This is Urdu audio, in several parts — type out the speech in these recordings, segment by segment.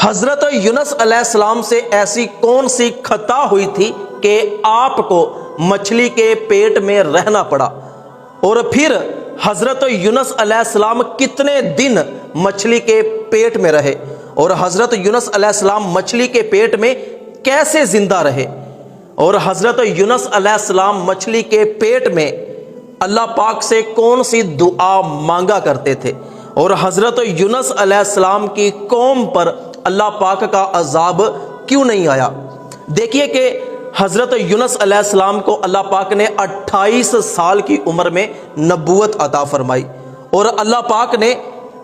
حضرت یونس علیہ السلام سے ایسی کون سی خطا ہوئی تھی کہ آپ کو مچھلی کے پیٹ میں رہنا پڑا؟ اور پھر حضرت یونس علیہ السلام کتنے دن مچھلی کے پیٹ میں رہے؟ اور حضرت یونس علیہ السلام مچھلی کے پیٹ میں کیسے زندہ رہے؟ اور حضرت یونس علیہ السلام مچھلی کے پیٹ میں اللہ پاک سے کون سی دعا مانگا کرتے تھے؟ اور حضرت یونس علیہ السلام کی قوم پر اللہ پاک کا عذاب کیوں نہیں آیا؟ دیکھیے کہ حضرت یونس علیہ السلام کو اللہ پاک نے 28 سال کی عمر میں نبوت عطا فرمائی، اور اللہ پاک نے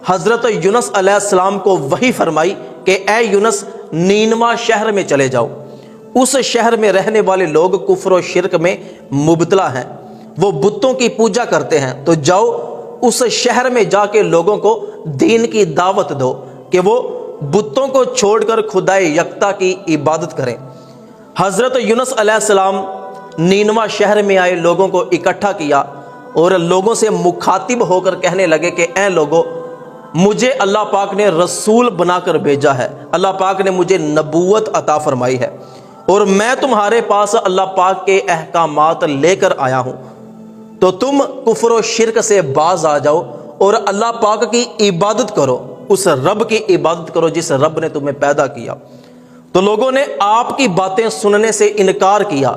حضرت یونس علیہ السلام کو وحی فرمائی کہ اے یونس نینوا شہر میں چلے جاؤ، اس شہر میں رہنے والے لوگ کفر و شرک میں مبتلا ہیں، وہ بتوں کی پوجا کرتے ہیں، تو جاؤ اس شہر میں جا کے لوگوں کو دین کی دعوت دو کہ وہ بتوں کو چھوڑ کر خدائے یکتا کی عبادت کریں۔ حضرت یونس علیہ السلام نینوا شہر میں آئے، لوگوں کو اکٹھا کیا اور لوگوں سے مخاطب ہو کر کہنے لگے کہ اے لوگو، مجھے اللہ پاک نے رسول بنا کر بھیجا ہے، اللہ پاک نے مجھے نبوت عطا فرمائی ہے، اور میں تمہارے پاس اللہ پاک کے احکامات لے کر آیا ہوں، تو تم کفر و شرک سے باز آ جاؤ اور اللہ پاک کی عبادت کرو، اس رب کی عبادت کرو جس رب نے تمہیں پیدا کیا۔ تو لوگوں نے آپ کی باتیں سننے سے انکار کیا،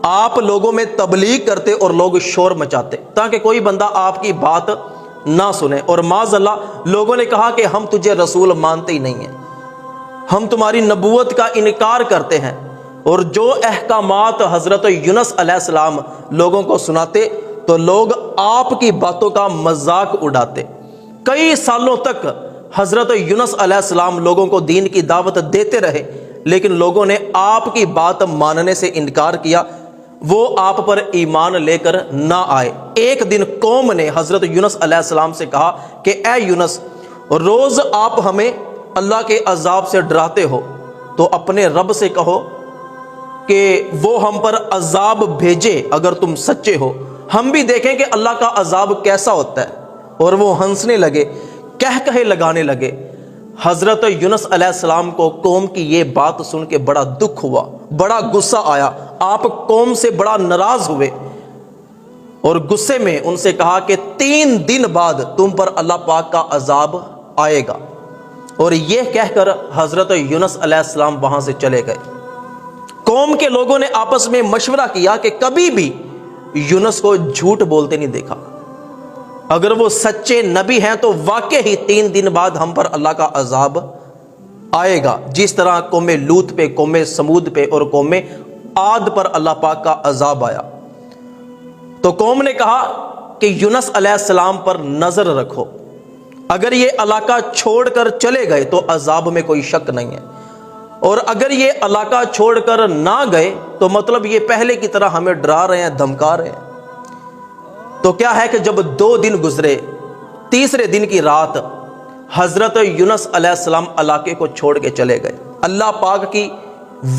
آپ لوگوں میں تبلیغ کرتے اور لوگ شور مچاتے تاکہ کوئی بندہ آپ کی بات نہ سنے، اور معاذ اللہ لوگوں نے کہا کہ ہم تجھے رسول مانتے ہی نہیں ہیں، ہم تمہاری نبوت کا انکار کرتے ہیں، اور جو احکامات حضرت یونس علیہ السلام لوگوں کو سناتے تو لوگ آپ کی باتوں کا مذاق اڑاتے۔ کئی سالوں تک حضرت یونس علیہ السلام لوگوں کو دین کی دعوت دیتے رہے، لیکن لوگوں نے آپ کی بات ماننے سے انکار کیا، وہ آپ پر ایمان لے کر نہ آئے۔ ایک دن قوم نے حضرت یونس علیہ السلام سے کہا کہ اے یونس، روز آپ ہمیں اللہ کے عذاب سے ڈراتے ہو، تو اپنے رب سے کہو کہ وہ ہم پر عذاب بھیجے اگر تم سچے ہو، ہم بھی دیکھیں کہ اللہ کا عذاب کیسا ہوتا ہے۔ اور وہ ہنسنے لگے، کہے لگانے لگے۔ حضرت یونس علیہ السلام کو قوم کی یہ بات سن کے بڑا دکھ ہوا، بڑا غصہ آیا، آپ قوم سے بڑا ناراض ہوئے اور غصے میں ان سے کہا کہ 3 دن بعد تم پر اللہ پاک کا عذاب آئے گا، اور یہ کہہ کر حضرت یونس علیہ السلام وہاں سے چلے گئے۔ قوم کے لوگوں نے آپس میں مشورہ کیا کہ کبھی بھی یونس کو جھوٹ بولتے نہیں دیکھا، اگر وہ سچے نبی ہیں تو واقع ہی 3 دن بعد ہم پر اللہ کا عذاب آئے گا، جس طرح قوم لوط پہ، قوم سمود پہ اور قوم عاد پر اللہ پاک کا عذاب آیا۔ تو قوم نے کہا کہ یونس علیہ السلام پر نظر رکھو، اگر یہ علاقہ چھوڑ کر چلے گئے تو عذاب میں کوئی شک نہیں ہے، اور اگر یہ علاقہ چھوڑ کر نہ گئے تو مطلب یہ پہلے کی طرح ہمیں ڈرا رہے ہیں، دھمکا رہے ہیں۔ تو کیا ہے کہ جب 2 دن گزرے، تیسرے دن کی رات حضرت یونس علیہ السلام علاقے کو چھوڑ کے چلے گئے، اللہ پاک کی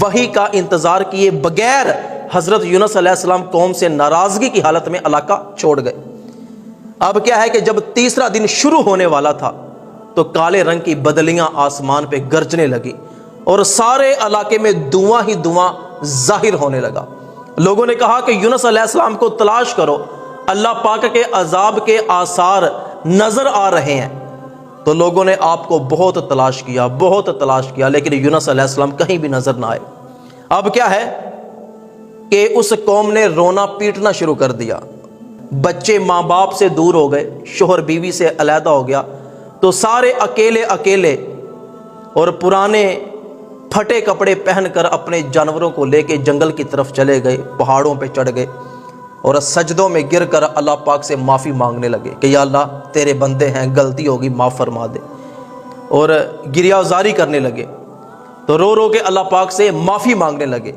وحی کا انتظار کیے بغیر حضرت یونس علیہ السلام قوم سے ناراضگی کی حالت میں علاقہ چھوڑ گئے۔ اب کیا ہے کہ جب تیسرا دن شروع ہونے والا تھا تو کالے رنگ کی بدلیاں آسمان پہ گرجنے لگی اور سارے علاقے میں دھواں ہی دھواں ظاہر ہونے لگا۔ لوگوں نے کہا کہ یونس علیہ السلام کو تلاش کرو، اللہ پاک کے عذاب کے آثار نظر آ رہے ہیں۔ تو لوگوں نے آپ کو بہت تلاش کیا، لیکن یونس علیہ السلام کہیں بھی نظر نہ آئے۔ اب کیا ہے کہ اس قوم نے رونا پیٹنا شروع کر دیا، بچے ماں باپ سے دور ہو گئے، شوہر بیوی سے علیحدہ ہو گیا، تو سارے اکیلے اور پرانے پھٹے کپڑے پہن کر اپنے جانوروں کو لے کے جنگل کی طرف چلے گئے، پہاڑوں پہ چڑھ گئے اور سجدوں میں گر کر اللہ پاک سے معافی مانگنے لگے کہ یا اللہ تیرے بندے ہیں، غلطی ہوگی معاف فرما دے، اور گریہ زاری کرنے لگے۔ تو رو رو کے اللہ پاک سے معافی مانگنے لگے۔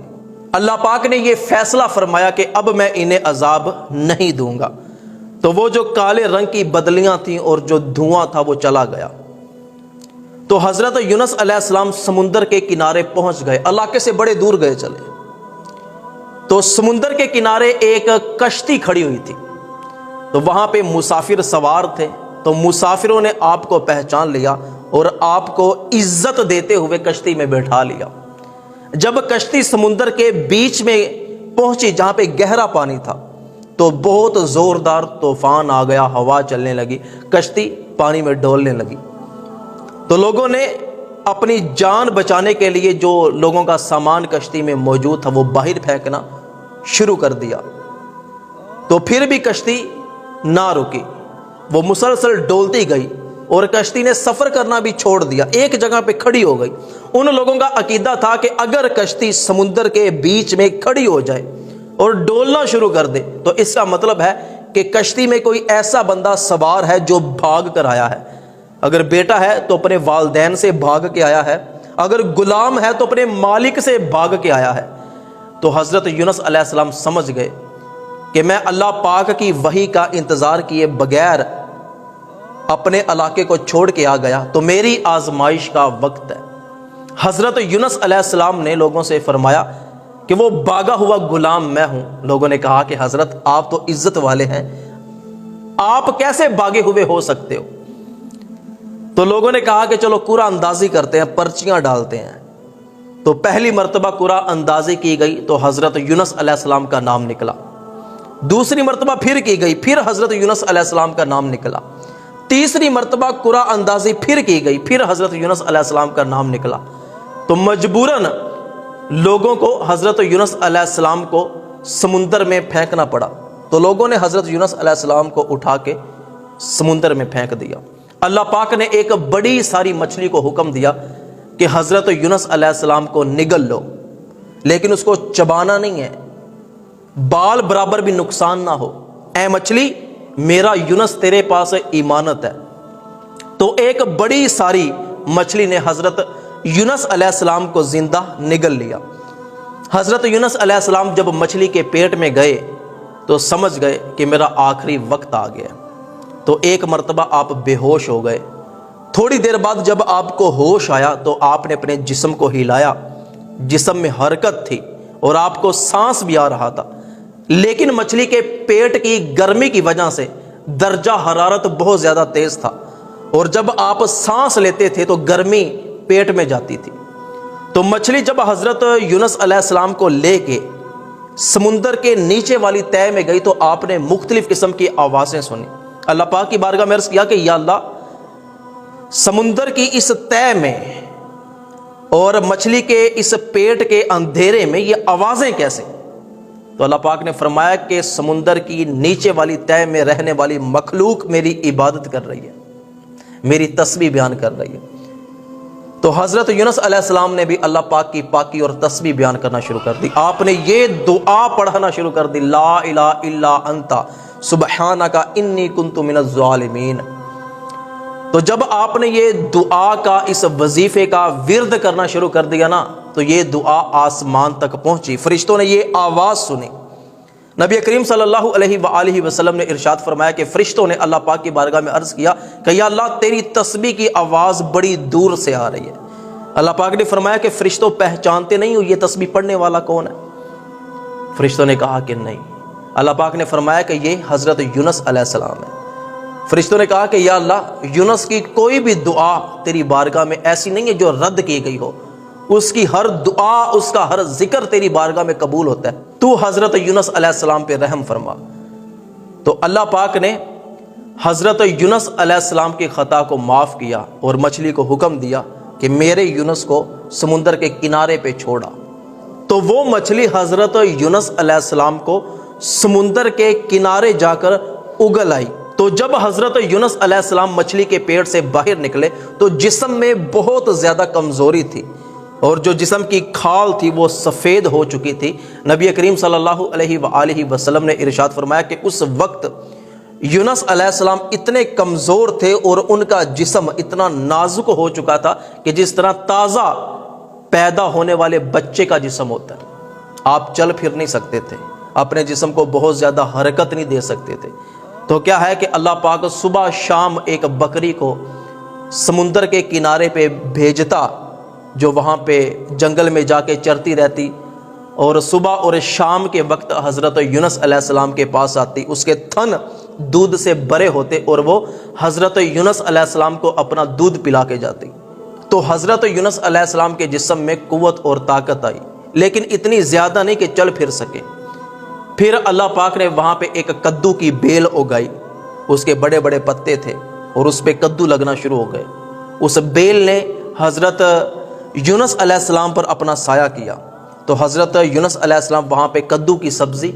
اللہ پاک نے یہ فیصلہ فرمایا کہ اب میں انہیں عذاب نہیں دوں گا۔ تو وہ جو کالے رنگ کی بدلیاں تھیں اور جو دھواں تھا وہ چلا گیا۔ تو حضرت یونس علیہ السلام سمندر کے کنارے پہنچ گئے، علاقے سے بڑے دور گئے چلے۔ تو سمندر کے کنارے ایک کشتی کھڑی ہوئی تھی، تو وہاں پہ مسافر سوار تھے، تو مسافروں نے آپ کو پہچان لیا اور آپ کو عزت دیتے ہوئے کشتی میں بیٹھا لیا۔ جب کشتی سمندر کے بیچ میں پہنچی جہاں پہ گہرا پانی تھا تو بہت زوردار طوفان آ گیا، ہوا چلنے لگی، کشتی پانی میں ڈولنے لگی۔ تو لوگوں نے اپنی جان بچانے کے لیے جو لوگوں کا سامان کشتی میں موجود تھا وہ باہر پھینکنا شروع کر دیا، تو پھر بھی کشتی نہ رکی، وہ مسلسل ڈولتی گئی اور کشتی نے سفر کرنا بھی چھوڑ دیا، ایک جگہ پہ کھڑی ہو گئی۔ ان لوگوں کا عقیدہ تھا کہ اگر کشتی سمندر کے بیچ میں کھڑی ہو جائے اور ڈولنا شروع کر دے تو اس کا مطلب ہے کہ کشتی میں کوئی ایسا بندہ سوار ہے جو بھاگ کر آیا ہے۔ اگر بیٹا ہے تو اپنے والدین سے بھاگ کے آیا ہے، اگر غلام ہے تو اپنے مالک سے بھاگ کے آیا ہے۔ تو حضرت یونس علیہ السلام سمجھ گئے کہ میں اللہ پاک کی وحی کا انتظار کیے بغیر اپنے علاقے کو چھوڑ کے آ گیا تو میری آزمائش کا وقت ہے۔ حضرت یونس علیہ السلام نے لوگوں سے فرمایا کہ وہ بھاگا ہوا غلام میں ہوں۔ لوگوں نے کہا کہ حضرت آپ تو عزت والے ہیں، آپ کیسے بھاگے ہوئے ہو سکتے ہو؟ تو لوگوں نے کہا کہ چلو قرعہ اندازی کرتے ہیں، پرچیاں ڈالتے ہیں۔ تو پہلی مرتبہ قرعہ اندازی کی گئی تو حضرت یونس علیہ السلام کا نام نکلا، دوسری مرتبہ پھر کی گئی، پھر حضرت یونس علیہ السلام کا نام نکلا، تیسری مرتبہ قرعہ اندازی پھر کی گئی، پھر حضرت یونس علیہ السلام کا نام نکلا۔ تو مجبوراً لوگوں کو حضرت یونس علیہ السلام کو سمندر میں پھینکنا پڑا۔ تو لوگوں نے حضرت یونس علیہ السلام کو اٹھا کے سمندر میں پھینک دیا۔ اللہ پاک نے ایک بڑی ساری مچھلی کو حکم دیا کہ حضرت یونس علیہ السلام کو نگل لو، لیکن اس کو چبانا نہیں ہے، بال برابر بھی نقصان نہ ہو۔ اے مچھلی، میرا یونس تیرے پاس ایمانت ہے۔ تو ایک بڑی ساری مچھلی نے حضرت یونس علیہ السلام کو زندہ نگل لیا۔ حضرت یونس علیہ السلام جب مچھلی کے پیٹ میں گئے تو سمجھ گئے کہ میرا آخری وقت آ گیا۔ تو ایک مرتبہ آپ بے ہوش ہو گئے۔ تھوڑی دیر بعد جب آپ کو ہوش آیا تو آپ نے اپنے جسم کو ہلایا، جسم میں حرکت تھی اور آپ کو سانس بھی آ رہا تھا، لیکن مچھلی کے پیٹ کی گرمی کی وجہ سے درجہ حرارت بہت زیادہ تیز تھا، اور جب آپ سانس لیتے تھے تو گرمی پیٹ میں جاتی تھی۔ تو مچھلی جب حضرت یونس علیہ السلام کو لے کے سمندر کے نیچے والی تہہ میں گئی تو آپ نے مختلف قسم کی آوازیں سنی۔ اللہ پاک کی بارگاہ میں عرض کیا کہ یا اللہ، سمندر کی اس تہہ میں اور مچھلی کے اس پیٹ کے اندھیرے میں یہ آوازیں کیسے؟ تو اللہ پاک نے فرمایا کہ سمندر کی نیچے والی تہہ میں رہنے والی مخلوق میری عبادت کر رہی ہے، میری تسبیح بیان کر رہی ہے۔ تو حضرت یونس علیہ السلام نے بھی اللہ پاک کی پاکی اور تسبیح بیان کرنا شروع کر دی۔ آپ نے یہ دعا پڑھنا شروع کر دی، لا الہ الا انت سبحانک انی کنت من الظالمین۔ تو جب آپ نے یہ دعا کا، اس وظیفے کا ورد کرنا شروع کر دیا نا، تو یہ دعا آسمان تک پہنچی، فرشتوں نے یہ آواز سنی۔ نبی کریم صلی اللہ علیہ وآلہ وسلم نے ارشاد فرمایا کہ فرشتوں نے اللہ پاک کی بارگاہ میں عرض کیا کہ یا اللہ، تیری تسبیح کی آواز بڑی دور سے آ رہی ہے۔ اللہ پاک نے فرمایا کہ فرشتوں پہچانتے نہیں ہو یہ تسبیح پڑھنے والا کون ہے؟ فرشتوں نے کہا کہ نہیں۔ اللہ پاک نے فرمایا کہ یہ حضرت یونس علیہ السلام ہے۔ فرشتوں نے کہا کہ یا اللہ، یونس کی کوئی بھی دعا تیری بارگاہ میں ایسی نہیں ہے جو رد کی گئی ہو، اس کی ہر دعا، اس کا ہر ذکر تیری بارگاہ میں قبول ہوتا ہے، تو حضرت یونس علیہ السلام پہ رحم فرما۔ تو اللہ پاک نے حضرت یونس علیہ السلام کی خطا کو معاف کیا اور مچھلی کو حکم دیا کہ میرے یونس کو سمندر کے کنارے پہ چھوڑا۔ تو وہ مچھلی حضرت یونس علیہ السلام کو سمندر کے کنارے جا کر اگل آئی۔ تو جب حضرت یونس علیہ السلام مچھلی کے پیٹ سے باہر نکلے تو جسم میں بہت زیادہ کمزوری تھی، اور جو جسم کی کھال تھی وہ سفید ہو چکی تھی۔ نبی کریم صلی اللہ علیہ وآلہ وسلم نے ارشاد فرمایا کہ اس وقت یونس علیہ السلام اتنے کمزور تھے اور ان کا جسم اتنا نازک ہو چکا تھا کہ جس طرح تازہ پیدا ہونے والے بچے کا جسم ہوتا ہے۔ آپ چل پھر نہیں سکتے تھے، اپنے جسم کو بہت زیادہ حرکت نہیں دے سکتے تھے۔ تو کیا ہے کہ اللہ پاک صبح شام ایک بکری کو سمندر کے کنارے پہ بھیجتا، جو وہاں پہ جنگل میں جا کے چرتی رہتی، اور صبح اور شام کے وقت حضرت یونس علیہ السلام کے پاس آتی، اس کے تھن دودھ سے بھرے ہوتے اور وہ حضرت یونس علیہ السلام کو اپنا دودھ پلا کے جاتے، تو حضرت یونس علیہ السلام کے جسم میں قوت اور طاقت آئی، لیکن اتنی زیادہ نہیں کہ چل پھر سکے۔ پھر اللہ پاک نے وہاں پہ ایک کدو کی بیل اگائی، اس کے بڑے بڑے پتے تھے اور اس پہ کدو لگنا شروع ہو گئے۔ اس بیل نے حضرت یونس علیہ السلام پر اپنا سایہ کیا، تو حضرت یونس علیہ السلام وہاں پہ کدو کی سبزی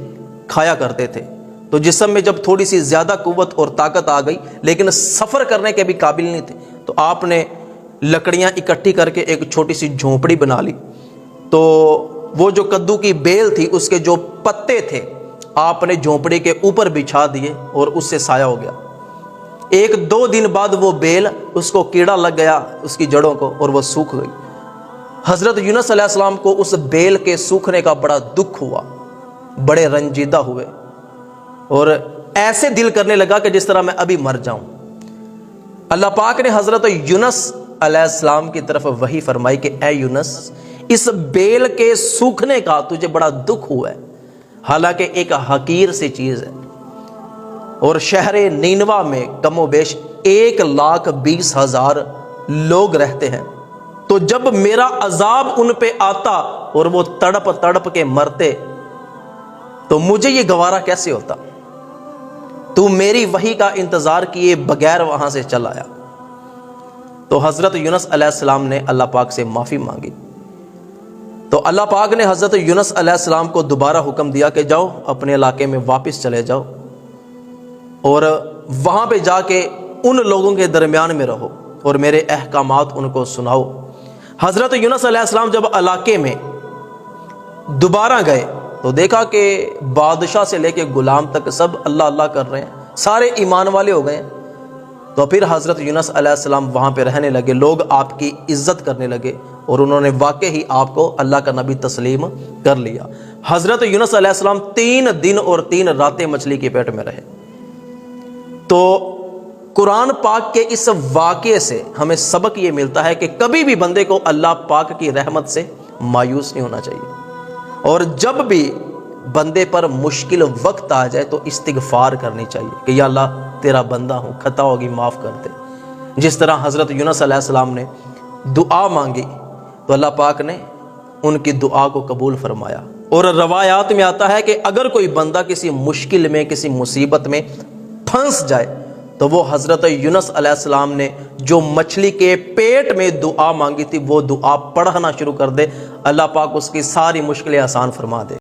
کھایا کرتے تھے۔ تو جسم میں جب تھوڑی سی زیادہ قوت اور طاقت آ گئی لیکن سفر کرنے کے بھی قابل نہیں تھے، تو آپ نے لکڑیاں اکٹھی کر کے ایک چھوٹی سی جھونپڑی بنا لی، تو وہ جو کدو کی بیل تھی اس کے جو پتے تھے آپ نے جھونپڑی کے اوپر بچھا دیے اور اس سے سایہ ہو گیا۔ ایک دو دن بعد وہ بیل اس کو کیڑا لگ گیا اس کی جڑوں کو اور وہ سوکھ گئی۔ حضرت یونس علیہ السلام کو اس بیل کے سوکھنے کا بڑا دکھ ہوا، بڑے رنجیدہ ہوئے اور ایسے دل کرنے لگا کہ جس طرح میں ابھی مر جاؤں۔ اللہ پاک نے حضرت یونس علیہ السلام کی طرف وحی فرمائی کہ اے یونس، اس بیل کے سوکھنے کا تجھے بڑا دکھ ہوا ہے، حالانکہ ایک حقیر سی چیز ہے، اور شہر نینوا میں کم و بیش 1,20,000 لوگ رہتے ہیں، تو جب میرا عذاب ان پہ آتا اور وہ تڑپ تڑپ کے مرتے تو مجھے یہ گوارا کیسے ہوتا؟ تو میری وحی کا انتظار کیے بغیر وہاں سے چل آیا۔ تو حضرت یونس علیہ السلام نے اللہ پاک سے معافی مانگی، تو اللہ پاک نے حضرت یونس علیہ السلام کو دوبارہ حکم دیا کہ جاؤ اپنے علاقے میں واپس چلے جاؤ اور وہاں پہ جا کے ان لوگوں کے درمیان میں رہو اور میرے احکامات ان کو سناؤ۔ حضرت یونس علیہ السلام جب علاقے میں دوبارہ گئے تو دیکھا کہ بادشاہ سے لے کے غلام تک سب اللہ اللہ کر رہے ہیں، سارے ایمان والے ہو گئے ہیں۔ تو پھر حضرت یونس علیہ السلام وہاں پہ رہنے لگے، لوگ آپ کی عزت کرنے لگے اور انہوں نے واقعی آپ کو اللہ کا نبی تسلیم کر لیا۔ حضرت یونس علیہ السلام 3 دن اور 3 راتیں مچھلی کے پیٹ میں رہے۔ تو قرآن پاک کے اس واقعے سے ہمیں سبق یہ ملتا ہے کہ کبھی بھی بندے کو اللہ پاک کی رحمت سے مایوس نہیں ہونا چاہیے، اور جب بھی بندے پر مشکل وقت آ جائے تو استغفار کرنی چاہیے کہ یا اللہ تیرا بندہ ہوں، خطا ہوگی معاف کر دے۔ جس طرح حضرت یونس علیہ السلام نے دعا مانگی تو اللہ پاک نے ان کی دعا کو قبول فرمایا۔ اور روایات میں آتا ہے کہ اگر کوئی بندہ کسی مشکل میں، کسی مصیبت میں پھنس جائے تو وہ حضرت یونس علیہ السلام نے جو مچھلی کے پیٹ میں دعا مانگی تھی وہ دعا پڑھنا شروع کر دے، اللہ پاک اس کی ساری مشکلیں آسان فرما دے۔